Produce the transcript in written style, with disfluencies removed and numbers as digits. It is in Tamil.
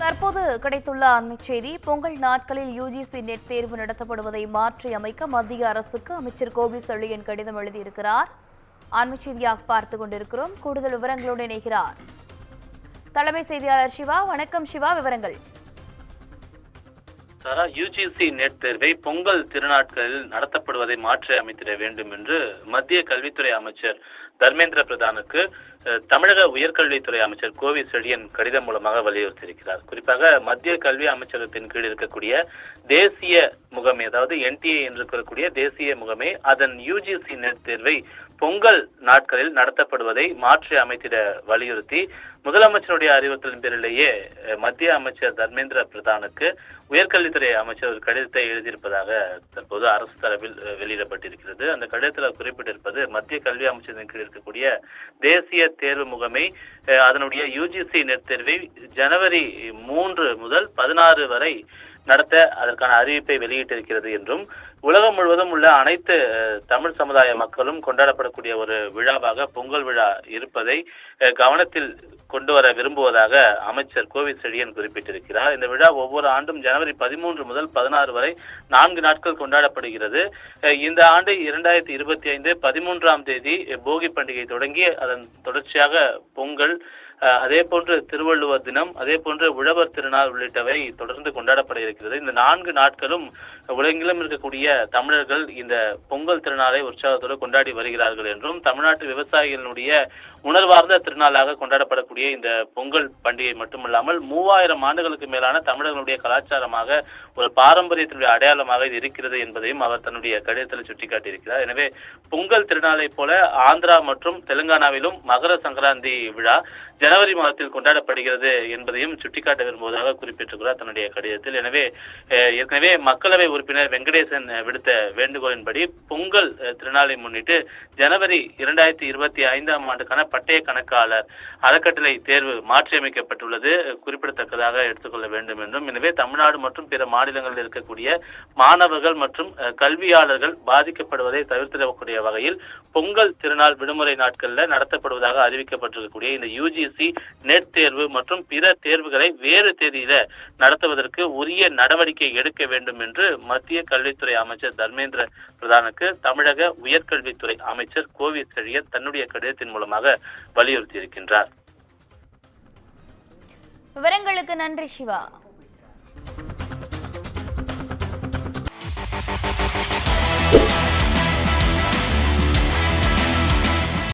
தற்போது கிடைத்துள்ள அண்மை செய்தி. பொங்கல் நாட்களில் யுஜிசி நெட் தேர்வு நடத்தப்படுவதை மாற்றி அமைக்க மத்திய அரசுக்கு அமைச்சர் கோவி செழியன் கடிதம் எழுதியிருக்கிறார். அண்மை செய்தியாக பார்த்துக் கொண்டிருக்கிறோம். கூடுதல் விவரங்களோடு இணைகிறார் தலைமை செய்தியாளர் சிவா. வணக்கம் சிவா, விவரங்கள். யுஜிசி நெட் தேர்வை பொங்கல் திருநாட்களில் நடத்தப்படுவதை மாற்றி அமைத்திட வேண்டும் என்று மத்திய கல்வித்துறை அமைச்சர் தர்மேந்திர பிரதானுக்கு தமிழக உயர்கல்வித்துறை அமைச்சர் கோவி செழியன் கடிதம் மூலமாக வலியுறுத்தியிருக்கிறார். குறிப்பாக மத்திய கல்வி அமைச்சகத்தின் கீழ் இருக்கக்கூடிய தேசிய முகமை, அதாவது NTA என்று இருக்கக்கூடிய தேசிய முகமை, அதன் யுஜிசி நெட் தேர்வை பொங்கல் நாட்களில் நடத்தப்படுவதை மாற்றி அமைத்திட வலியுறுத்தி முதலமைச்சருடைய அறிவுறுத்தலின் பேரிலேயே மத்திய அமைச்சர் தர்மேந்திர பிரதானுக்கு உயர்கல்வித்துறை அமைச்சர் ஒரு கடிதத்தை எழுதியிருப்பதாக தற்போது அரசு தரப்பில் வெளியிடப்பட்டிருக்கிறது. அந்த கடிதத்தில் குறிப்பிட்டிருப்பது, மத்திய கல்வி அமைச்சரின் கீழ் இருக்கக்கூடிய தேசிய தேர்வு முகமை அதனுடைய யுஜிசி நெட் தேர்வை ஜனவரி 3 முதல் 16 வரை நடத்த அதற்கான அறிவிப்பை வெளியிட்டிருக்கிறது என்றும், உலகம் முழுவதும் உள்ள அனைத்து தமிழ் சமுதாய மக்களும் கொண்டாடப்படக்கூடிய ஒரு விழாவாக பொங்கல் விழா இருப்பதை கவனத்தில் கொண்டு வர விரும்புவதாக அமைச்சர் கோவி செழியன் குறிப்பிட்டிருக்கிறார். இந்த விழா ஒவ்வொரு ஆண்டும் ஜனவரி 13 முதல் 16 வரை 4 நாட்கள் கொண்டாடப்படுகிறது. இந்த ஆண்டு 2025 13ஆம் தேதி போகி பண்டிகை தொடங்கி அதன் தொடர்ச்சியாக பொங்கல், அதே போன்று திருவள்ளுவர் தினம், அதே போன்று உழவர் திருநாள் உள்ளிட்டவை தொடர்ந்து கொண்டாடப்பட இருக்கிறது. இந்த 4 நாட்களும் உலகெங்கிலும் இருக்கக்கூடிய தமிழர்கள் இந்த பொங்கல் திருநாளை உற்சாகத்தோடு கொண்டாடி வருகிறார்கள் என்றும், தமிழ்நாட்டு விவசாயிகளுடைய உணர்வார்ந்த திருநாளாக கொண்டாடப்படக்கூடிய இந்த பொங்கல் பண்டிகை மட்டுமல்லாமல் 3000 ஆண்டுகளுக்கு மேலான தமிழர்களுடைய கலாச்சாரமாக, ஒரு பாரம்பரியத்தினுடைய அடையாளமாக இது இருக்கிறது என்பதையும் அவர் தன்னுடைய கடிதத்தில் சுட்டிக்காட்டியிருக்கிறார். எனவே பொங்கல் திருநாளை போல ஆந்திரா மற்றும் தெலுங்கானாவிலும் மகர சங்கராந்தி விழா ஜனவரி மாதத்தில் கொண்டாடப்படுகிறது என்பதையும் சுட்டிக்காட்ட விரும்புவதாக குறிப்பிட்டிருக்கிறார் தன்னுடைய கடிதத்தில். எனவே ஏற்கனவே மக்களவை உறுப்பினர் வெங்கடேசன் விடுத்த வேண்டுகோளின்படி பொங்கல் திருநாளை முன்னிட்டு ஜனவரி 2025ஆம் ஆண்டுக்கான பட்டய கணக்காளர் அறக்கட்டளை தேர்வு மாற்றியமைக்கப்பட்டுள்ளது குறிப்பிடத்தக்கதாக எடுத்துக்கொள்ள வேண்டும் என்றும், எனவே தமிழ்நாடு மற்றும் பிற மாநிலங்களில் இருக்கக்கூடிய மாணவர்கள் மற்றும் கல்வியாளர்கள் பாதிக்கப்படுவதை தவிர்த்திடக்கூடிய வகையில் பொங்கல் திருநாள் விடுமுறை நாட்களில் நடத்தப்படுவதாக அறிவிக்கப்பட்டிருக்கக்கூடிய இந்த யுஜிசி நெட் தேர்வு மற்றும் பிற தேர்வுகளை வேறு தேதியில நடத்துவதற்கு உரிய நடவடிக்கை எடுக்க வேண்டும் என்று மத்திய கல்வித்துறை அமைச்சர் தர்மேந்திர பிரதானுக்கு தமிழக உயர்கல்வித்துறை அமைச்சர் கோவி செழியன் தன்னுடைய கடிதத்தின் மூலமாக வலியுறுத்தி இருக்கின்றார். விவரங்களுக்கு நன்றி சிவா.